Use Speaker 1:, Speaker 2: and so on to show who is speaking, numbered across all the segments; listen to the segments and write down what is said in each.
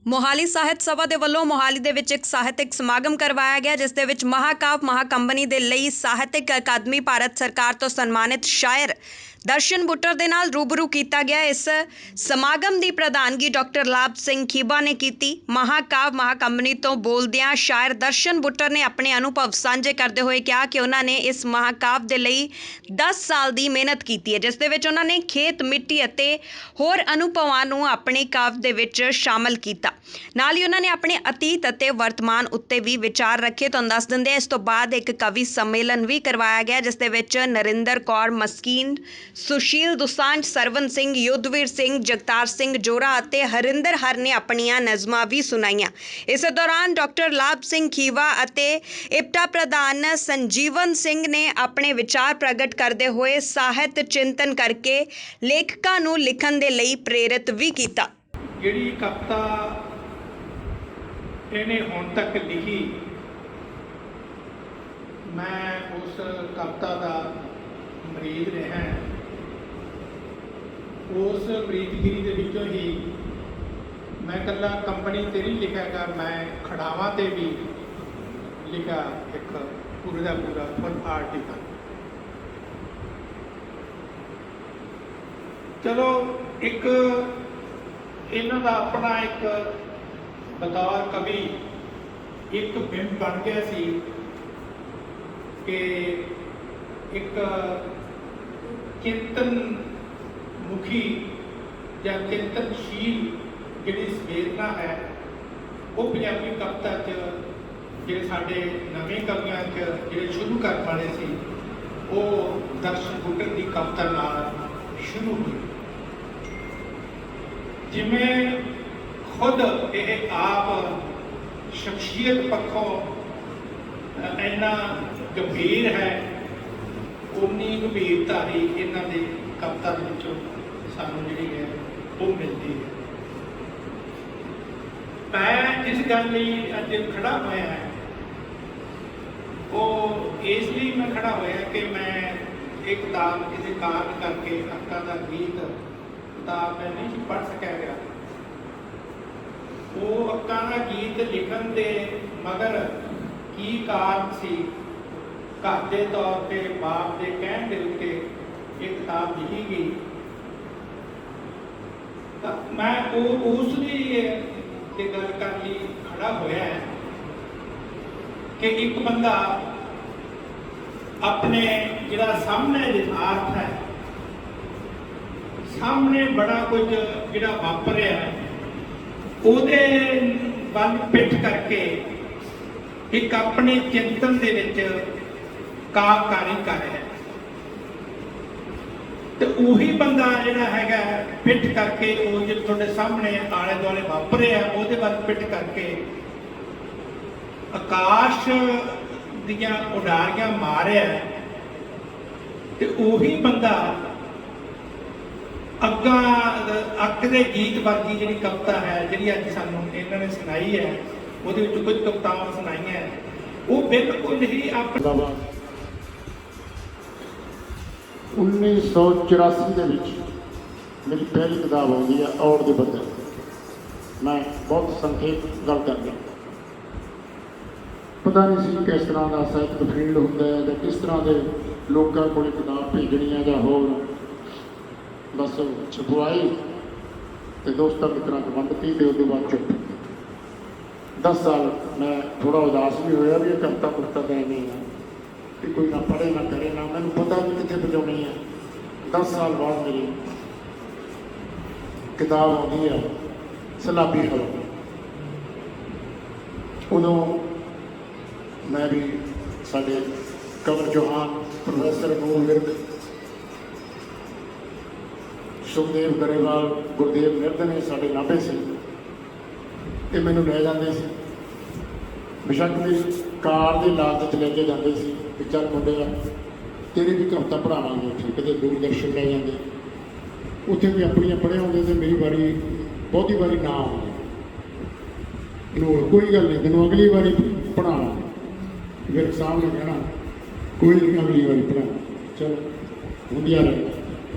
Speaker 1: ਮੋਹਾਲੀ ਸਾਹਿਤ ਸਭਾ ਦੇ ਵੱਲੋਂ ਮੋਹਾਲੀ ਦੇ ਵਿੱਚ ਇੱਕ ਸਾਹਿਤਕ ਸਮਾਗਮ ਕਰਵਾਇਆ ਗਿਆ, ਜਿਸ ਦੇ ਵਿੱਚ ਮਹਾਕਾਵ ਮਹਾਕੰਪਨੀ ਦੇ ਲਈ ਸਾਹਿਤਕ ਅਕਾਦਮੀ ਭਾਰਤ ਸਰਕਾਰ ਤੋਂ ਸਨਮਾਨਿਤ ਸ਼ਾਇਰ ਦਰਸ਼ਨ ਬੁੱਟਰ ਦੇ ਨਾਲ ਰੂਬਰੂ ਕੀਤਾ ਗਿਆ। ਇਸ ਸਮਾਗਮ ਦੀ ਪ੍ਰਧਾਨਗੀ ਡਾਕਟਰ ਲਾਭ ਸਿੰਘ ਖੀਬਾ ਨੇ ਕੀਤੀ। ਮਹਾਕਾਵ ਮਹਾਕੰਪਨੀ ਤੋਂ ਬੋਲਦਿਆਂ ਸ਼ਾਇਰ ਦਰਸ਼ਨ ਬੁੱਟਰ ਨੇ ਆਪਣੇ ਅਨੁਭਵ ਸਾਂਝੇ ਕਰਦੇ ਹੋਏ ਕਿਹਾ ਕਿ ਉਹਨਾਂ ਨੇ ਇਸ ਮਹਾਕਾਵ ਦੇ ਲਈ 10 ਸਾਲ ਦੀ ਮਿਹਨਤ ਕੀਤੀ ਹੈ, ਜਿਸ ਦੇ ਵਿੱਚ ਉਹਨਾਂ ਨੇ ਖੇਤ ਮਿੱਟੀ ਅਤੇ ਹੋਰ ਅਨੁਭਵਾਂ ਨੂੰ ਆਪਣੇ ਕਾਵ ਦੇ ਵਿੱਚ ਸ਼ਾਮਲ ਕੀਤਾ। ਨਾਲ ਹੀ ਉਹਨਾਂ ਨੇ ਆਪਣੇ ਅਤੀਤ ਅਤੇ ਵਰਤਮਾਨ ਉੱਤੇ ਵੀ ਵਿਚਾਰ ਰੱਖੇ। ਤੁਹਾਨੂੰ ਦੱਸ ਦਿੰਦੇ ਹਾਂ, ਇਸ ਤੋਂ ਬਾਅਦ ਇੱਕ ਕਵੀ ਸੰਮੇਲਨ ਵੀ ਕਰਵਾਇਆ ਗਿਆ, ਜਿਸ ਦੇ ਵਿੱਚ ਨਰਿੰਦਰ ਕੌਰ ਮਸਕੀਨ, ਸੁਸ਼ੀਲ ਦੁਸਾਂਝ, ਸਰਵਨ ਸਿੰਘ, ਯੁੱਧਵੀਰ ਸਿੰਘ, ਜਗਤਾਰ ਸਿੰਘ ਜੋਰਾ ਅਤੇ ਹਰਿੰਦਰ ਹਰ ਨੇ ਆਪਣੀਆਂ ਨਜ਼ਮਾਂ ਵੀ ਸੁਣਾਈਆਂ। ਇਸੇ ਦੌਰਾਨ ਡਾਕਟਰ ਲਾਭ ਸਿੰਘ ਖੀਵਾ ਅਤੇ ਇਪਟਾ ਪ੍ਰਧਾਨ ਸੰਜੀਵਨ ਸਿੰਘ ਨੇ ਆਪਣੇ ਵਿਚਾਰ ਪ੍ਰਗਟ ਕਰਦੇ ਹੋਏ ਸਾਹਿਤ ਚਿੰਤਨ ਕਰਕੇ ਲੇਖਕਾਂ ਨੂੰ ਲਿਖਣ ਦੇ ਲਈ ਪ੍ਰੇਰਿਤ ਵੀ ਕੀਤਾ।
Speaker 2: ਜਿਹੜੀ ਕਵਿਤਾ ਇਹਨੇ ਹੁਣ ਤੱਕ ਲਿਖੀ, ਮੈਂ ਉਸ ਕਵਿਤਾ ਦਾ ਮਰੀਦ ਰਿਹਾ। ਉਸ ਮਰੀਦਗਿਰੀ ਦੇ ਵਿੱਚੋਂ ਹੀ ਮੈਂ ਇਕੱਲਾ ਕੰਪਨੀ ਤੇ ਨਹੀਂ ਲਿਖਿਆਗਾ, ਮੈਂ ਖੜਾਵਾਂ ਤੇ ਵੀ ਲਿਖਿਆ ਇੱਕ ਪੂਰੇ ਦਾ ਪੂਰਾ ਫੁੱਲ ਆਰਟੀਕਲ। ਚਲੋ ਇੱਕ ਇਹਨਾਂ ਦਾ ਆਪਣਾ ਇੱਕ ਬਤੌਰ ਕਵੀ ਇੱਕ ਬਿੰਬ ਬਣ ਗਿਆ ਸੀ ਕਿ ਇੱਕ ਚਿੰਤਨ ਮੁਖੀ ਜਾਂ ਚਿੰਤਨਸ਼ੀਲ ਜਿਹੜੀ ਸੰਵੇਦਨਾ ਹੈ ਉਹ ਪੰਜਾਬੀ ਕਵਿਤਾ 'ਚ ਜਿਹੜੇ ਸਾਡੇ ਨਵੇਂ ਕਵੀਆਂ 'ਚ ਜਿਹੜੇ ਸ਼ੁਰੂ ਕਰਨ ਵਾਲੇ ਸੀ ਉਹ ਦਰਸ਼ਨ ਬੁੱਟਰ ਦੀ ਕਵਿਤਾ ਨਾਲ ਸ਼ੁਰੂ ਹੋਈ। ਜਿਵੇਂ ਖੁਦ ਇਹ ਆਪ ਸ਼ਖਸੀਅਤ ਪੱਖੋਂ ਇੰਨਾ ਗੰਭੀਰ ਹੈ, ਉਨੀ ਗੰਭੀਰਤਾ ਹੀ ਇਹਨਾਂ ਦੇ ਕਵਿਤਾ ਦੇ ਵਿੱਚੋਂ ਸਾਨੂੰ ਜਿਹੜੀ ਹੈ ਉਹ ਮਿਲਦੀ ਹੈ। ਮੈਂ ਜਿਸ ਗੱਲ ਲਈ ਅੱਜ ਖੜਾ ਹੋਇਆ ਹੈ ਉਹ ਇਸ ਲਈ ਮੈਂ ਖੜਾ ਹੋਇਆ ਕਿ ਮੈਂ ਇਹ ਕਿਤਾਬ ਕਿਸੇ ਕਾਰਨ ਕਰਕੇ ਅੱਖਾਂ ਦਾ ਗੀਤ ਕਿਤਾਬ ਮੈਂ ਨਹੀਂ ਪੜ੍ਹ ਸਕਿਆ ਗਿਆ। ਉਹ ਅੱਖਾਂ ਦਾ ਗੀਤ ਲਿਖਣ ਦੇ ਮਗਰ ਕੀ ਕਾਰਨ ਸੀ? ਘਰ ਦੇ ਤੌਰ ਤੇ ਬਾਪ ਦੇ ਕਹਿਣ ਦੇ ਉੱਤੇ ਇਹ ਕਿਤਾਬ ਲਿਖੀ ਗਈ। ਤਾਂ ਮੈਂ ਉਸ ਲਈ ਤੇ ਗੱਲ ਕਰਨ ਲਈ ਖੜਾ ਹੋਇਆ ਹੈ ਕਿ ਇੱਕ ਬੰਦਾ ਆਪਣੇ ਜਿਹੜਾ ਸਾਹਮਣੇ ਯਥਾਰਥ ਹੈ, ਸਾਹਮਣੇ ਬੜਾ ਕੁਝ ਜਿਹੜਾ ਵਾਪਰਿਆ ਉਹਦੇ ਵੱਲ ਪਿੱਠ ਕਰਕੇ ਇੱਕ ਆਪਣੇ ਚਿੰਤਨ ਦੇ ਵਿੱਚ ਕਾਵਿਕਾਰੀ ਕਰ ਰਿਹਾ ਤੇ ਉਹੀ ਬੰਦਾ ਜਿਹੜਾ ਹੈਗਾ ਪਿੱਠ ਕਰਕੇ ਉਹ ਜਿਹੜੇ ਤੁਹਾਡੇ ਸਾਹਮਣੇ ਆਲੇ ਦੁਆਲੇ ਵਾਪਰਿਆ ਉਹਦੇ ਵੱਲ ਪਿੱਠ ਕਰਕੇ ਆਕਾਸ਼ ਦੀਆਂ ਉਡਾਰੀਆਂ ਮਾਰਿਆ ਤੇ ਉਹੀ ਬੰਦਾ ਅੱਗ ਦੇ ਗੀਤ ਵਰਗੀ ਜਿਹੜੀ ਕਵਿਤਾ ਹੈ ਜਿਹੜੀ ਅੱਜ ਸਾਨੂੰ ਇਹਨਾਂ ਨੇ ਸੁਣਾਈ ਹੈ, ਉਹਦੇ ਵਿੱਚ ਕੁਝ ਕਵਿਤਾਵਾਂ ਸੁਣਾਈਆਂ ਉਹ ਬਿਲਕੁਲ ਹੀ ਆਪਣਾ
Speaker 3: 1984 ਦੇ ਵਿੱਚ ਮੇਰੀ ਪਹਿਲੀ ਕਿਤਾਬ ਆਉਂਦੀ ਹੈ ਔੜ ਦੇ ਬੱਦਲ। ਮੈਂ ਬਹੁਤ ਸੰਖੇਪ ਗੱਲ ਕਰਦਾ, ਪਤਾ ਨਹੀਂ ਸੀ ਕਿਸ ਤਰ੍ਹਾਂ ਦਾ ਸਾਹਿਤਕ ਫੀਲਡ ਹੁੰਦਾ ਹੈ ਜਾਂ ਕਿਸ ਤਰ੍ਹਾਂ ਦੇ ਲੋਕਾਂ ਕੋਲ ਕਿਤਾਬ ਭੇਜਣੀ ਹੈ ਜਾਂ ਹੋਰ। ਬਸ ਛਪਵਾਈ ਤੇ ਦੋਸਤਾਂ ਮਿੱਤਰਾਂ ਨੂੰ ਵੰਡਤੀ ਤੇ ਉਹਦੇ ਬਾਅਦ ਚੁੱਪ। 10 ਸਾਲ ਮੈਂ ਥੋੜ੍ਹਾ ਉਦਾਸ ਵੀ ਹੋਇਆ ਵੀ ਇਹ ਕਵਿਤਾ ਕੁਵਿਤਾ ਤਾਂ ਨਹੀਂ ਹੈ ਕਿ ਕੋਈ ਨਾ ਪੜ੍ਹੇ ਨਾ ਕਰੇ, ਨਾ ਮੈਨੂੰ ਪਤਾ ਵੀ ਕਿੱਥੇ ਪਹੁੰਚਾਉਣੀ ਹੈ। 10 ਸਾਲ ਬਾਅਦ ਮੇਰੀ ਕਿਤਾਬ ਆਉਂਦੀ ਹੈ ਸਲਾਬੀ ਹਵਾ। ਉਦੋਂ ਮੈਂ ਵੀ ਸਾਡੇ ਕੰਵਰ ਚੌਹਾਨ, ਪ੍ਰੋਫੈਸਰ ਨੂਰ ਵਿਰਕ, ਸੁਖਦੇਵ ਗਰੇਵਾਲ, ਗੁਰਦੇਵ ਮਿਰਦ ਨੇ ਸਾਡੇ ਨਾਭੇ ਸੀ ਤੇ ਮੈਨੂੰ ਲੈ ਜਾਂਦੇ ਸੀ। ਬੇਸ਼ੱਕ ਮੇਰੀ ਕਾਰ ਦੇ ਲਾਲਚ 'ਚ ਲੈ ਕੇ ਜਾਂਦੇ ਸੀ ਕਿ ਚੱਲ ਮੁੰਡਿਆ ਤੇਰੀ ਵੀ ਕਵਿਤਾ ਪੜ੍ਹਾਵਾਂਗੇ। ਉੱਥੇ ਕਿਤੇ ਦੂਰਦਰਸ਼ਨ ਲੈ ਜਾਂਦੇ, ਉੱਥੇ ਵੀ ਆਪਣੀਆਂ ਪੜ੍ਹੇ ਆਉਂਦੇ ਤੇ ਮੇਰੀ ਵਾਰੀ ਬਹੁਤੀ ਵਾਰੀ ਨਾ ਆਉਂਦੀ। ਕੋਈ ਗੱਲ ਨਹੀਂ, ਤੈਨੂੰ ਅਗਲੀ ਵਾਰੀ ਪੜ੍ਹਾਉਣਾ। ਫਿਰ ਸਾਹਿਬ ਨੇ ਕਹਿਣਾ ਕੋਈ ਨਹੀਂ, ਅਗਲੀ ਵਾਰੀ ਪੜ੍ਹਾਉਣਾ। ਚਲੋ ਹੁੰਦੀਆਂ ਰਹੇ।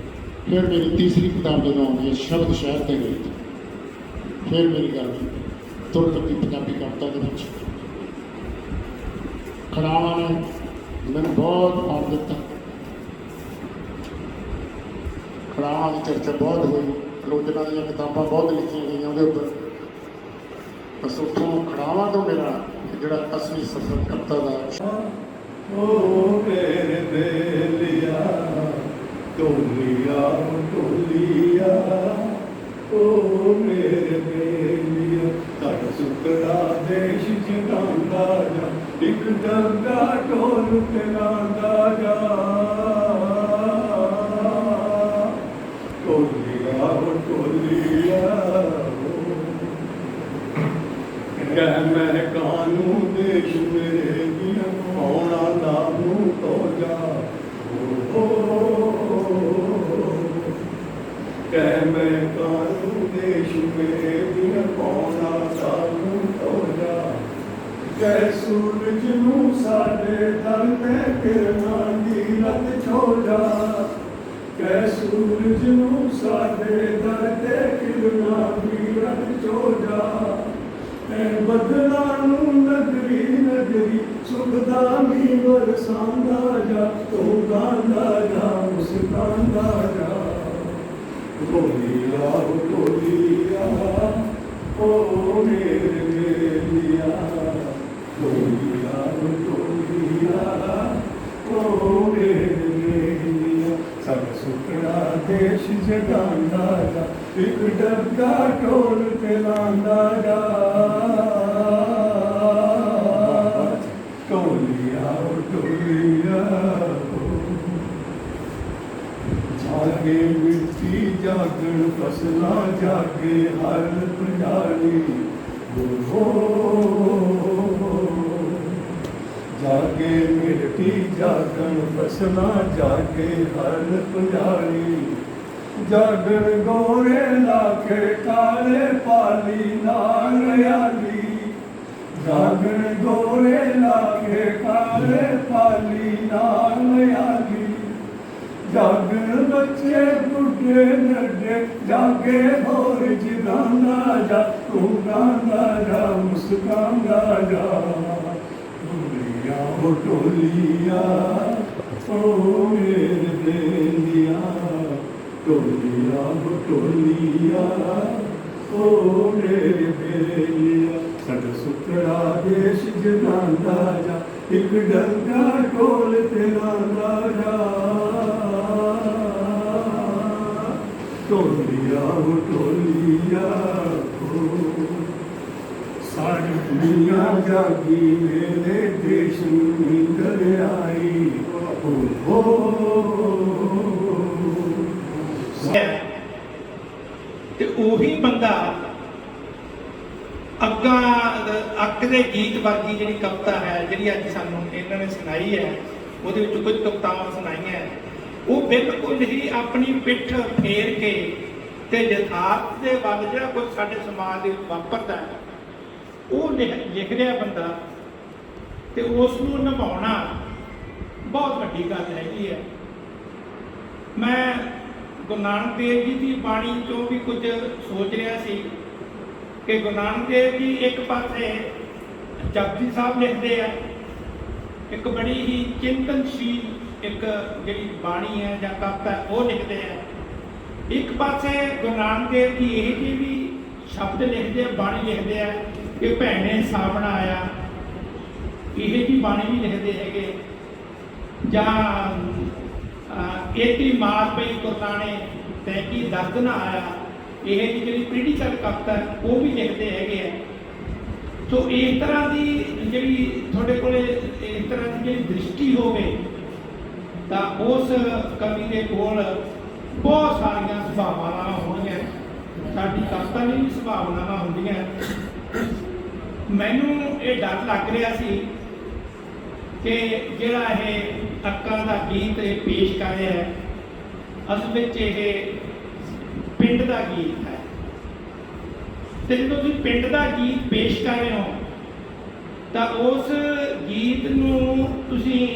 Speaker 3: ਫਿਰ ਮੇਰੀ ਤੀਸਰੀ ਕਿਤਾਬ ਜਦੋਂ ਆਉਂਦੀ ਹੈ ਸ਼ਬਦ ਸ਼ਹਿਰ ਤੇ ਗਈ, ਫਿਰ ਮੇਰੀ ਗੱਲ ਤੁਰ ਲੱਗੀ ਪੰਜਾਬੀ ਕਵਿਤਾ ਦੇ ਵਿੱਚ। ਖੜਾਵਾਂ ਨੇ ਮੈਨੂੰ ਬਹੁਤ ਮਾਣ ਦਿੱਤਾ। ਖੜਾਵਾਂ ਦੀ ਚਰਚਾ ਬਹੁਤ ਹੋਈ, ਆਲੋਚਨਾ ਦੀਆਂ ਕਿਤਾਬਾਂ ਬਹੁਤ ਲਿਖੀਆਂ ਗਈਆਂ ਉਹਦੇ ਉੱਪਰ। ਬਸ ਉੱਥੋਂ ਖੜਾਵਾਂ ਤੋਂ ਮੇਰਾ ਜਿਹੜਾ ਅਸਲੀ ਸਫ਼ਰ ਕਵਿਤਾ ਦਾ
Speaker 4: ਓ ਮੇਰੇ ਬੇਲੀਆ ਢੋਲੀਆ ਢੋਲੀਆ, ਓ ਮੇਰੇ ਬੇਲੀਆ ਸਾਡਾ ਸੁੱਕਦਾ ਦੇਸ਼ ਜਗਾਉਂਦਾ ਜਾ, ਇੱਕ ਡੰਗਾ ਢੋਲ ਤੇ ਗਾਉਂਦਾ ਜਾ। ਢੋਲੀਆ ਢੋਲੀਆ ਕਹਿ ਮੈਂ ਕਾਨੂੰ ਦੇਸ਼ ਮੇਰੇ ਦੀਆਂ ਆਉਣਾ ਨਾਮੂ ਤੋ ਜਾ। ਕਹਿ ਮੈਂ ਕਾਨੂੰ ਦੇਸ਼ ਮੇਰੇ ਦੀਆਂ ਆਉਣਾ ਨਾਮੂ ਤੋ ਜਾ। ਕਹਿ ਸੂਰਜ ਨੂੰ ਸਾਡੇ ਦਰ ਤੇ ਕਿਰਨਾਂ ਦੀ ਰਤ ਛੋ ਜਾ। ਕਹਿ ਸੂਰਜ ਨੂੰ ਸਾਡੇ ਦਰ ਤੇ ਕਿਰਨਾਂ ਦੀ ਰਤ ਛੋ ਜਾ। ਬਦਲਾਂ ਨੂੰ ਨਗਰੀ ਨਗਰੀ ਸੁਖ ਦਾ ਮੀਂਹ ਬਰਸਾਉਂਦਾ ਜਾ, ਤੂੰ ਗਾਉਂਦਾ ਜਾ ਮੁਸਕਾਉਂਦਾ ਜਾ। ਢੋਲੀਆ ਢੋਲੀਆ ਓ ਮੇਰੇ ਬੇਲੀਆ, ਢੋਲੀਆ ਢੋਲੀਆ ਓ ਮੇਰੇ ਬੇਲੀਆ ਸਾਡਾ ਸੁਖੜਾ ਦੇਸ਼ ਜਗਾਉਂਦਾ ਜਾ, ਇੱਕ ਡੱਗਾ ਢੋਲ ਤੇ ਲਾਉਂਦਾ ਜਾ। ਢੋਲੀਆ ਢੋਲੀਆ ਜਾਗੇ ਮਿੱਟੀ ਜਾਗਣ ਫਸਲਾਂ ਜਾਗੇ ਹਰ ਪੰਜਾਲੀ। ਜਾਗੇ ਮਿੱਟੀ ਜਾਗਣ ਫਸਲਾਂ ਜਾਗੇ ਹਰ ਪੰਜਾਲੀ। ਜਾਗਣ ਗੋਰੇ ਲਾਕੇ ਕਾਲੇ ਪਾਲੀ ਨਾਲ ਹਰਿਆਲੀ। ਜਾਗਣ ਗੋਰੇ ਲਾਕੇ ਕਾਲੇ ਪਾਲੀ ਨਾਲ ਹਰਿਆਲੀ। ਜਾਗਣ ਬੱਚੇ ਬੁੱਢੇ ਨੱਡੇ ਜਾਗੇ ਹੋਰ ਜਗਾਉਂਦਾ ਜਾ, ਤੂੰ ਗਾਉਂਦਾ ਜਾ ਮੁਸਕਾਉਂਦਾ ਜਾ। ਢੋਲੀਆ ਓ ਢੋਲੀਆ ਓ ਮੇਰੇ ਬੇਲੀਆ, ਢੋਲੀਆ ਓ ਢੋਲੀਆ ਓ ਮੇਰੇ ਬੇਲੀਆ ਸਾਡਾ ਸੁਖੜਾ ਦੇਸ਼ ਜਗਾਉਂਦਾ ਜਾ, ਇੱਕ ਡੰਗਾ ਢੋਲ ਤੇ ਲਾਉਂਦਾ ਜਾ। ਢੋਲੀਆ ਓ ਢੋਲੀਆ ਸਾਰੀ ਦੁਨੀਆ ਜਾਗੀ ਮੇਰੇ ਦੇਸ਼ ਨੂੰ ਨੀਂਦਰ ਆਈ।
Speaker 2: ਤੇ ਉਹੀ ਬੰਦਾ ਅੱਗ ਦੇ ਗੀਤ ਵਰਗੀ ਜਿਹੜੀ ਕਵਿਤਾ ਹੈ, ਜਿਹੜੀ ਅੱਜ ਸਾਨੂੰ ਇਹਨਾਂ ਨੇ ਸੁਣਾਈ ਹੈ, ਉਹਦੇ ਵਿੱਚ ਕੁਝ ਕਵਿਤਾਵਾਂ ਸੁਣਾਈਆਂ, ਉਹ ਬਿਲਕੁਲ ਹੀ ਆਪਣੀ ਪਿੱਠ ਫੇਰ ਕੇ ਤੇ ਯਥਾਰਥ ਦੇ ਵੱਲ ਜਿਹੜਾ ਕੁਝ ਸਾਡੇ ਸਮਾਜ ਦੇ ਵਿੱਚ ਵਾਪਰਦਾ ਹੈ ਉਹ ਲਿਖ ਰਿਹਾ ਬੰਦਾ, ਤੇ ਉਸ ਨੂੰ ਨਿਭਾਉਣਾ ਬਹੁਤ ਵੱਡੀ ਗੱਲ ਹੈਗੀ ਹੈ। ਮੈਂ ਗੁਰੂ ਨਾਨਕ ਦੇਵ ਜੀ ਦੀ ਬਾਣੀ ਤੋਂ ਵੀ ਕੁਝ ਸੋਚ ਰਿਹਾ ਸੀ ਕਿ ਗੁਰੂ ਨਾਨਕ ਦੇਵ ਜੀ ਇੱਕ ਪਾਸੇ ਜਪਜੀ ਸਾਹਿਬ ਲਿਖਦੇ ਆ, ਇੱਕ ਬੜੀ ਹੀ ਚਿੰਤਨਸ਼ੀਲ ਇੱਕ ਜਿਹੜੀ ਬਾਣੀ ਹੈ ਜਾਂ ਕਵਿਤਾ ਉਹ ਲਿਖਦੇ ਆ। ਇੱਕ ਪਾਸੇ ਗੁਰੂ ਨਾਨਕ ਦੇਵ ਜੀ ਇਹ ਜਿਹੇ ਵੀ ਸ਼ਬਦ ਲਿਖਦੇ ਆ, ਬਾਣੀ ਲਿਖਦੇ ਆ ਕਿ ਭੈਣੇ ਸਾਵਣ ਆਇਆ, ਇਹ ਜਿਹੀ ਬਾਣੀ ਵੀ ਲਿਖਦੇ ਹੈਗੇ। ਜਾਂ ਏਤੀ ਮਾਰ ਪਈ ਕੁਰਲਾਣੇ ਤੈ ਕੀ ਦਰਦ ਨਾ ਆਇਆ, ਇਹ ਜਿਹੀ ਜਿਹੜੀ ਪੀੜੀਕਲ ਕਵਿਤਾ ਉਹ ਵੀ ਲਿਖਦੇ ਹੈਗੇ ਆ। ਸੋ ਇਸ ਤਰ੍ਹਾਂ ਦੀ ਜਿਹੜੀ ਤੁਹਾਡੇ ਕੋਲੇ ਇਸ ਤਰ੍ਹਾਂ ਦੀ ਜਿਹੜੀ ਦ੍ਰਿਸ਼ਟੀ ਹੋਵੇ ਤਾਂ ਉਸ ਕਵੀ ਦੇ ਕੋਲ ਬਹੁਤ ਸਾਰੀਆਂ ਸੰਭਾਵਨਾਵਾਂ ਹੋਣਗੀਆਂ। ਸਾਡੀ ਕਵਿਤਾ ਦੀ ਵੀ ਸੰਭਾਵਨਾਵਾਂ ਹੁੰਦੀਆਂ। ਮੈਨੂੰ ਇਹ ਡਰ ਲੱਗ ਰਿਹਾ ਸੀ ਕਿ ਜਿਹੜਾ ਇਹ ਅੱਕਾਂ ਦਾ ਗੀਤ ਇਹ ਪੇਸ਼ ਕਰ ਰਿਹਾ ਹੈ, ਅਸਲ ਵਿੱਚ ਇਹ ਪਿੰਡ ਦਾ ਗੀਤ ਹੈ। ਤੇ ਜਦੋਂ ਤੁਸੀਂ ਪਿੰਡ ਦਾ ਗੀਤ ਪੇਸ਼ ਕਰ ਰਹੇ ਹੋ ਤਾਂ ਉਸ ਗੀਤ ਨੂੰ ਤੁਸੀਂ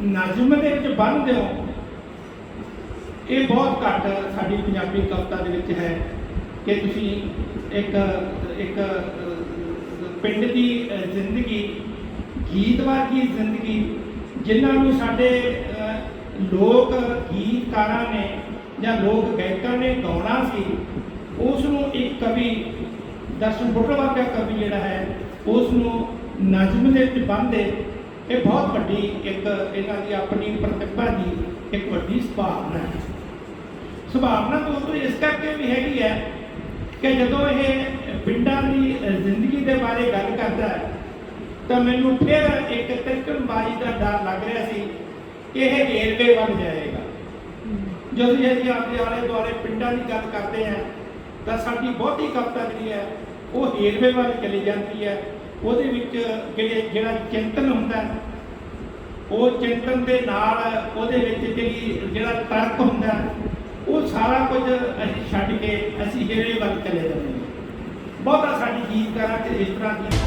Speaker 2: ਨਜ਼ਮ ਦੇ ਵਿੱਚ ਬੰਨ੍ਹਦੇ ਹੋ। ਇਹ ਬਹੁਤ ਘੱਟ ਸਾਡੀ ਪੰਜਾਬੀ ਕਵਿਤਾ ਦੇ ਵਿੱਚ ਹੈ ਕਿ ਤੁਸੀਂ ਇੱਕ ਪਿੰਡ ਦੀ ਜ਼ਿੰਦਗੀ, ਗੀਤ ਵਰਗੀ ਜ਼ਿੰਦਗੀ, ਜਿਨ੍ਹਾਂ ਨੂੰ ਸਾਡੇ ਲੋਕ ਗੀਤਕਾਰਾਂ ਨੇ ਜਾਂ ਲੋਕ ਗਾਇਕਾਂ ਨੇ ਗਾਉਣਾ ਸੀ, ਉਸ ਨੂੰ ਇੱਕ ਕਵੀ ਦਰਸ਼ਨ ਬੁੱਟਰ ਵਰਗਾ ਕਵੀ ਜਿਹੜਾ ਹੈ ਉਸ ਨੂੰ ਨਜ਼ਮ ਦੇ ਵਿੱਚ ਬੰਨ੍ਹਦੇ। ਇਹ ਬਹੁਤ ਵੱਡੀ ਇੱਕ ਇਹਨਾਂ ਦੀ ਆਪਣੀ ਪ੍ਰਤਿਭਾ ਦੀ ਇੱਕ ਵੱਡੀ ਸੰਭਾਵਨਾ ਹੈ। ਸੰਭਾਵਨਾ ਤੋਂ ਉਦੋਂ ਇਸ ਕਰਕੇ ਵੀ ਹੈਗੀ ਹੈ ਕਿ ਜਦੋਂ ਇਹ ਪਿੰਡਾਂ ਦੀ ਜ਼ਿੰਦਗੀ ਦੇ ਬਾਰੇ ਗੱਲ ਕਰਦਾ ਹੈ ਤਾਂ ਮੈਨੂੰ ਫਿਰ ਇੱਕ ਤਿਲਕਣਬਾਜ਼ੀ ਦਾ ਡਰ ਲੱਗ ਰਿਹਾ ਸੀ ਕਿ ਇਹ ਏਰਵੇ ਵੱਲ ਜਾਏਗਾ। ਜਦੋਂ ਅਸੀਂ ਆਪਣੇ ਆਲੇ ਦੁਆਲੇ ਪਿੰਡਾਂ ਦੀ ਗੱਲ ਕਰਦੇ ਹਾਂ ਤਾਂ ਸਾਡੀ ਬਹੁਤੀ ਕਵਿਤਾ ਜਿਹੜੀ ਹੈ ਉਹ ਏਰਵੇ ਵੱਲ ਚਲੀ ਜਾਂਦੀ ਹੈ। ਉਹਦੇ ਵਿੱਚ ਜਿਹੜਾ ਚਿੰਤਨ ਹੁੰਦਾ, ਉਹ ਚਿੰਤਨ ਦੇ ਨਾਲ ਉਹਦੇ ਵਿੱਚ ਜਿਹੜਾ ਤਰਕ ਹੁੰਦਾ, ਉਹ ਸਾਰਾ ਕੁਝ ਅਸੀਂ ਛੱਡ ਕੇ ਅਸੀਂ ਏਰਵੇ ਵੱਲ ਚਲੇ ਜਾਂਦੇ ਹਾਂ। ਬਹੁਤਾ ਸਾਡੀ ਗੀਤਕਾਰਾਂ 'ਚ ਇਸ ਤਰ੍ਹਾਂ ਦੀ